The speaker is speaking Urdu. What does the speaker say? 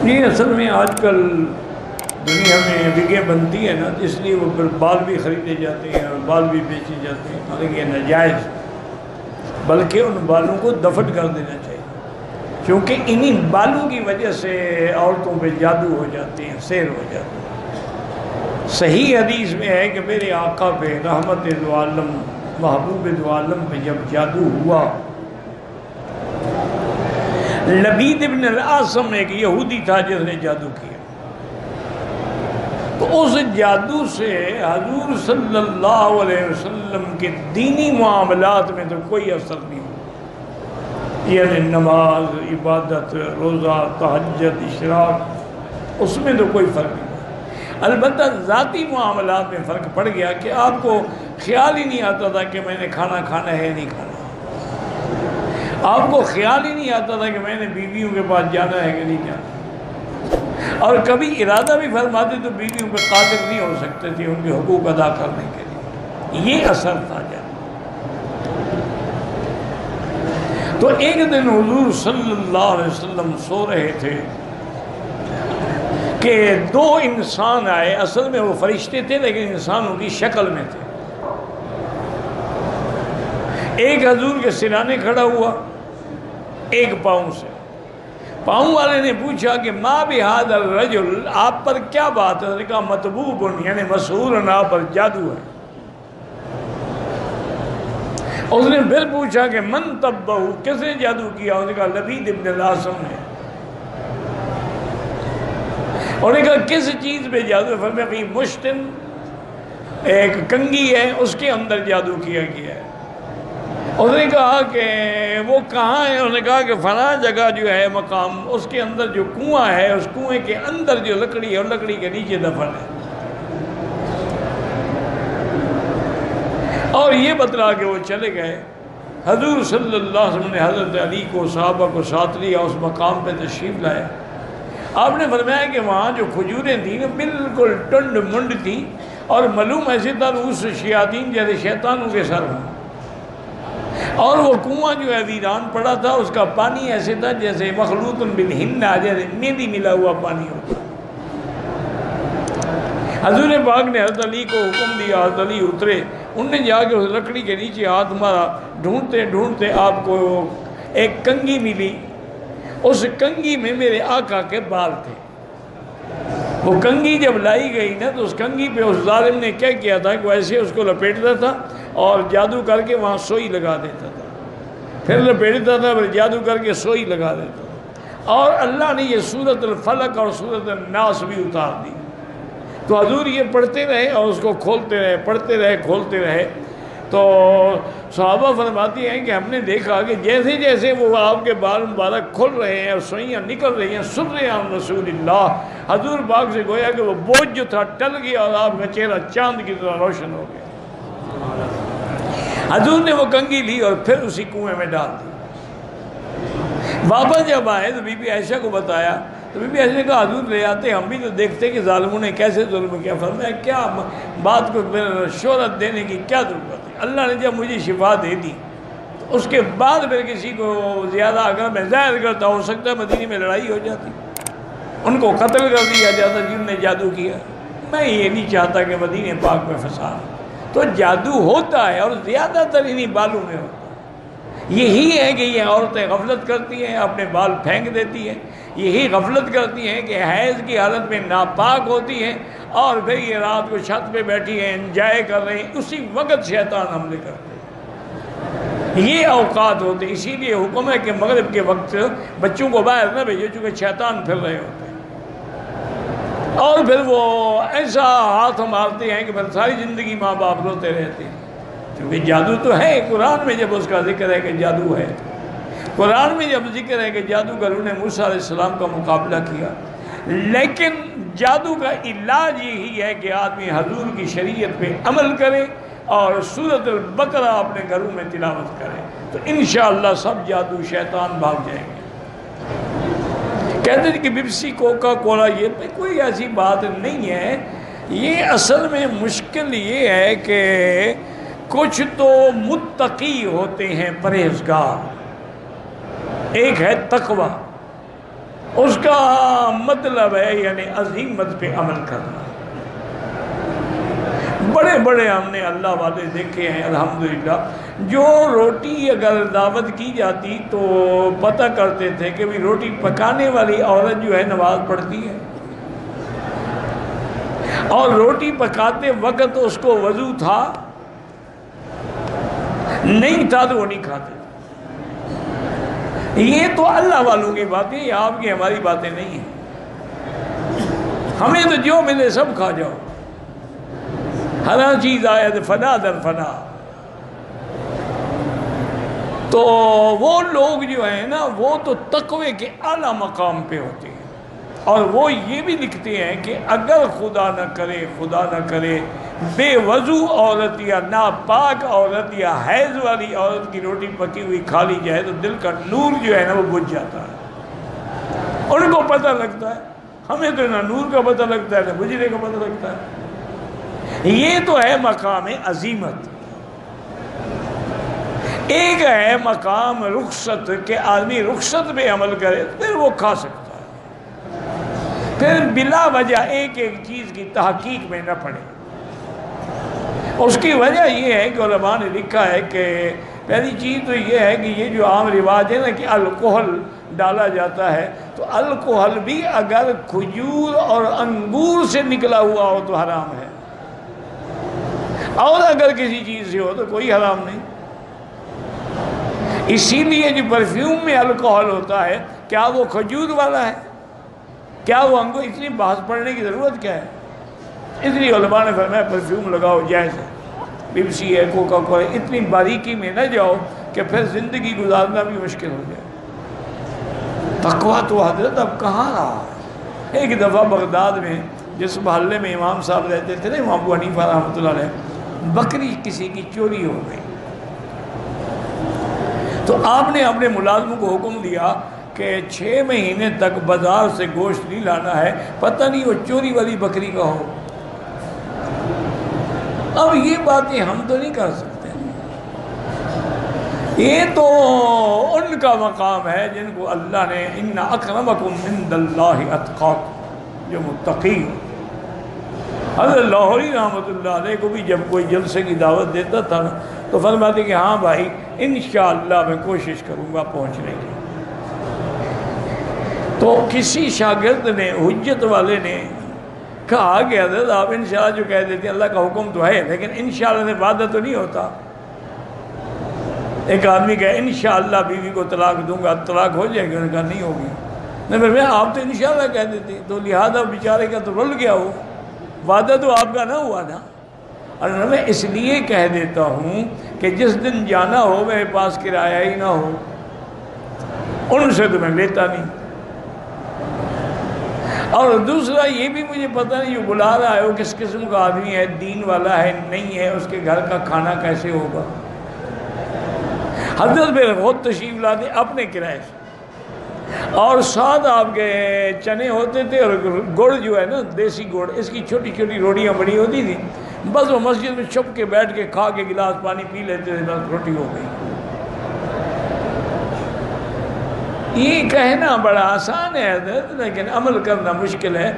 جی اصل میں آج کل دنیا میں وگیں بنتی ہے نا، اس لیے وہ بال بھی خریدے جاتے ہیں اور بال بھی بیچے جاتے ہیں، حالانکہ یہ ناجائز، بلکہ ان بالوں کو دفن کر دینا چاہیے، کیونکہ انہی بالوں کی وجہ سے عورتوں پہ جادو ہو جاتے ہیں، سحر ہو جاتے ہیں۔ صحیح حدیث میں ہے کہ میرے آقا پہ رحمت دو عالم محبوب دو عالم پہ جب جادو ہوا، لبید ابن العاصم ایک یہودی تھا جس نے جادو کیا، تو اس جادو سے حضور صلی اللہ علیہ وسلم کے دینی معاملات میں تو کوئی اثر نہیں ہوا، یعنی نماز، عبادت، روزہ، تہجد، اشراق، اس میں تو کوئی فرق نہیں ہوا۔ البتہ ذاتی معاملات میں فرق پڑ گیا کہ آپ کو خیال ہی نہیں آتا تھا کہ میں نے کھانا کھانا ہے نہیں کھانا، آپ کو خیال ہی نہیں آتا تھا کہ میں نے بیویوں کے پاس جانا ہے کہ نہیں جانا، اور کبھی ارادہ بھی فرماتے تو بیویوں پہ قادر نہیں ہو سکتے تھے ان کے حقوق ادا کرنے کے لیے، یہ اثر تھا جب۔ تو ایک دن حضور صلی اللہ علیہ وسلم سو رہے تھے کہ دو انسان آئے، اصل میں وہ فرشتے تھے لیکن انسانوں کی شکل میں تھے۔ ایک حضور کے سرانے کھڑا ہوا، ایک پاؤں سے۔ پاؤں والے نے پوچھا کہ ما بہذا الرجل، آپ پر کیا بات ہے؟ اس نے کہا مطبوب، یعنی مسحور، آپ پر جادو ہے۔ اس نے پھر پوچھا کہ من طبہ، کس نے جادو کیا؟ اس نے کہا لبید ابن العاصم نے۔ انہوں نے کہا کس چیز پہ جادو ہے؟ فرمایا کہ مشتن، ایک کنگھی ہے، اس کے اندر جادو کیا گیا ہے۔ اس نے کہا کہ وہ کہاں ہے؟ انہوں نے کہا کہ فلاں جگہ جو ہے مقام، اس کے اندر جو کنواں ہے، اس کنویں کے اندر جو لکڑی ہے اور لکڑی کے نیچے دفن ہے۔ اور یہ بتلا کہ وہ چلے گئے۔ حضور صلی اللہ علیہ وسلم نے حضرت علی کو، صحابہ کو ساتھ لیا، اس مقام پہ تشریف لائے۔ آپ نے فرمایا کہ وہاں جو کھجوریں تھیں بالکل ٹنڈ منڈ تھی، اور معلوم ایسے تھا رؤوس شیاطین جیسے شیطانوں کے سر ہوں، اور وہ کنواں جو ہے ویران پڑا تھا، اس کا پانی ایسے تھا جیسے مخلوط بالحنہ، جیسے مہندی ملا ہوا پانی ہوتا۔ حضور پاک نے حضرت علی کو حکم دیا، حضرت علی اترے، انہوں نے جا کے اس لکڑی کے نیچے ہاتھ مارا، ڈھونڈتے ڈھونڈتے آپ کو ایک کنگھی ملی۔ اس کنگھی میں میرے آقا کے بال تھے۔ وہ کنگھی جب لائی گئی نا تو اس کنگھی پہ اس ظالم نے کیا کیا تھا کہ وہ ایسے اس کو لپیٹتا تھا اور جادو کر کے وہاں سوئی لگا دیتا تھا، پھر لپیٹتا تھا، پھر جادو کر کے سوئی لگا دیتا تھا، اور اللہ نے یہ سورۃ الفلق اور سورۃ الناس بھی اتار دی۔ تو حضور یہ پڑھتے رہے اور اس کو کھولتے رہے، پڑھتے رہے، کھولتے رہے۔ تو صحابہ فرماتی ہیں کہ ہم نے دیکھا کہ جیسے جیسے وہ آپ کے بال مبارک کھل رہے ہیں اور سوئیاں نکل رہی ہیں، سن رہے ہیں رسول اللہ، حضور پاک سے گویا کہ وہ بوجھ جو تھا ٹل گیا اور آپ کا چہرہ چاند کی طرح روشن ہو گیا۔ حضور نے وہ کنگھی لی اور پھر اسی کنویں میں ڈال دی۔ واپس جب آئے تو بی بی عائشہ کو بتایا تو بی بی عائشہ نے کہا حضور لے آتے، ہم بھی تو دیکھتے کہ ظالموں نے کیسے ظلم کیا۔ فرمایا کیا بات کو شہرت دینے کی کیا ضرورت ہے؟ اللہ نے جب مجھے شفا دے دی تو اس کے بعد پھر کسی کو زیادہ اگر میں ظاہر کرتا، ہو سکتا ہے مدینے میں لڑائی ہو جاتی، ان کو قتل کر دیا جاتا جن نے جادو کیا۔ میں یہ نہیں چاہتا کہ مدینے پاک میں فساد۔ تو جادو ہوتا ہے اور زیادہ تر انہی بالوں میں ہوتا ہے۔ یہی ہے کہ یہ عورتیں غفلت کرتی ہیں، اپنے بال پھینک دیتی ہیں، یہی غفلت کرتی ہیں کہ حیض کی حالت میں ناپاک ہوتی ہیں، اور پھر یہ رات کو چھت پہ بیٹھی ہیں، انجوائے کر رہے ہیں، اسی وقت شیطان حملے کرتے ہیں۔ یہ اوقات ہوتے ہیں، اسی لیے حکم ہے کہ مغرب کے وقت بچوں کو باہر نہ بھیجو، چونکہ شیطان پھر رہے ہوتے ہیں، اور پھر وہ ایسا ہاتھ مارتے ہیں کہ پھر ساری زندگی ماں باپ روتے رہتے ہیں، کیونکہ جادو تو ہے۔ قرآن میں جب اس کا ذکر ہے کہ جادو ہے، قرآن میں جب ذکر ہے کہ جادوگروں نے موسیٰ علیہ السلام کا مقابلہ کیا، لیکن جادو کا علاج یہی ہے کہ آدمی حضور کی شریعت پہ عمل کرے اور سورۃ البقرہ اپنے گھروں میں تلاوت کرے، تو انشاءاللہ سب جادو شیطان بھاگ جائیں گے۔ کہتے ہیں کہ پیپسی، کوکا کولا، یہ کوئی ایسی بات نہیں ہے۔ یہ اصل میں مشکل یہ ہے کہ کچھ تو متقی ہوتے ہیں، پرہیزگار، ایک ہے تقوی، اس کا مطلب ہے یعنی عزیمت پہ عمل کرنا۔ بڑے بڑے ہم نے اللہ والے دیکھے ہیں الحمدللہ، جو روٹی اگر دعوت کی جاتی تو پتہ کرتے تھے کہ بھی روٹی پکانے والی عورت جو ہے نماز پڑھتی ہے، اور روٹی پکاتے وقت اس کو وضو تھا نہیں تھا تو وہ نہیں کھاتے۔ یہ تو اللہ والوں کی باتیں، یہ آپ کی ہماری باتیں نہیں ہیں۔ ہمیں تو جو ملے سب کھا جاؤ، ہر چیز آئے فنا در فنا۔ تو وہ لوگ جو ہیں نا وہ تو تقوی کے اعلیٰ مقام پہ ہوتے ہیں، اور وہ یہ بھی لکھتے ہیں کہ اگر خدا نہ کرے بے وضو عورت یا ناپاک عورت یا حیض والی عورت کی روٹی پکی ہوئی کھا لی جائے تو دل کا نور جو ہے نا وہ بجھ جاتا ہے۔ ان کو پتہ لگتا ہے، ہمیں تو نہ نور کا پتہ لگتا ہے نہ بجھنے کا پتہ لگتا ہے۔ یہ تو ہے مقام عزیمت۔ ایک ہے مقام رخصت کہ آدمی رخصت پہ عمل کرے پھر وہ کھا سکتا ہے، پھر بلا وجہ ایک ایک چیز کی تحقیق میں نہ پڑے۔ اس کی وجہ یہ ہے کہ علماء نے لکھا ہے کہ پہلی چیز تو یہ ہے کہ یہ جو عام رواج ہے نا کہ الکحل ڈالا جاتا ہے، تو الکحل بھی اگر کھجور اور انگور سے نکلا ہوا ہو تو حرام ہے، اور اگر کسی چیز سے ہو تو کوئی حرام نہیں۔ اسی لیے جو پرفیوم میں الکحل ہوتا ہے کیا وہ کھجور والا ہے، کیا وہ انگور؟ اتنی بحث پڑھنے کی ضرورت کیا ہے؟ اس لیے علماء نے فرمایا پرفیوم لگاؤ جائز ہے، پیپسی ہے، کوکا کولا، اتنی باریکی میں نہ جاؤ کہ پھر زندگی گزارنا بھی مشکل ہو جائے۔ تقویٰ تو حضرت اب کہاں رہا؟ ایک دفعہ بغداد میں جس محلے میں امام صاحب رہتے تھے نا، امام ابو حنیفہ رحمۃ اللہ علیہ، بکری کسی کی چوری ہو گئی، تو آپ نے اپنے ملازموں کو حکم دیا کہ 6 مہینے تک بازار سے گوشت نہیں لانا ہے، پتہ نہیں وہ چوری والی بکری کا ہو۔ اب یہ باتیں ہم تو نہیں کر سکتے، یہ تو ان کا مقام ہے جن کو اللہ نے ان اکرمکم عند اللہ اتقاکم، جو متقی۔ حضرت لاہوری رحمۃ اللہ علیہ کو بھی جب کوئی جلسے کی دعوت دیتا تھا تو فرماتے کہ ہاں بھائی انشاءاللہ میں کوشش کروں گا پہنچنے کی۔ تو کسی شاگرد نے، حجت والے نے کہا کہ حضرت آپ انشاءاللہ جو کہہ دیتے ہیں اللہ کا حکم تو ہے لیکن انشاءاللہ سے وعدہ تو نہیں ہوتا۔ ایک آدمی کہا انشاءاللہ بیوی کو طلاق دوں گا، طلاق ہو جائے گی؟ انہوں نے کہا نہیں ہوگی۔ نہیں میں آپ تو انشاءاللہ کہہ دیتے، تو لہذا بیچارے کا تو رل گیا ہو، وعدہ تو آپ کا نہ ہوا نا۔ اور میں اس لیے کہہ دیتا ہوں کہ جس دن جانا ہو میرے پاس کرایہ ہی نہ ہو، ان سے تو میں لیتا نہیں۔ اور دوسرا یہ بھی مجھے پتہ نہیں جو بلا رہا ہے وہ کس قسم کا آدمی ہے، دین والا ہے نہیں ہے، اس کے گھر کا کھانا کیسے ہوگا۔ حضرت میرے بہت تشریف لاتے اپنے کرائے سے، اور ساتھ آپ کے چنے ہوتے تھے اور گڑ جو ہے نا دیسی گڑ، اس کی چھوٹی چھوٹی روٹیاں بڑی ہوتی تھیں، بس وہ مسجد میں چھپ کے بیٹھ کے کھا کے گلاس پانی پی لیتے تھے، بس روٹی ہو گئی۔ یہ کہنا بڑا آسان ہے حضرت، لیکن عمل کرنا مشکل ہے۔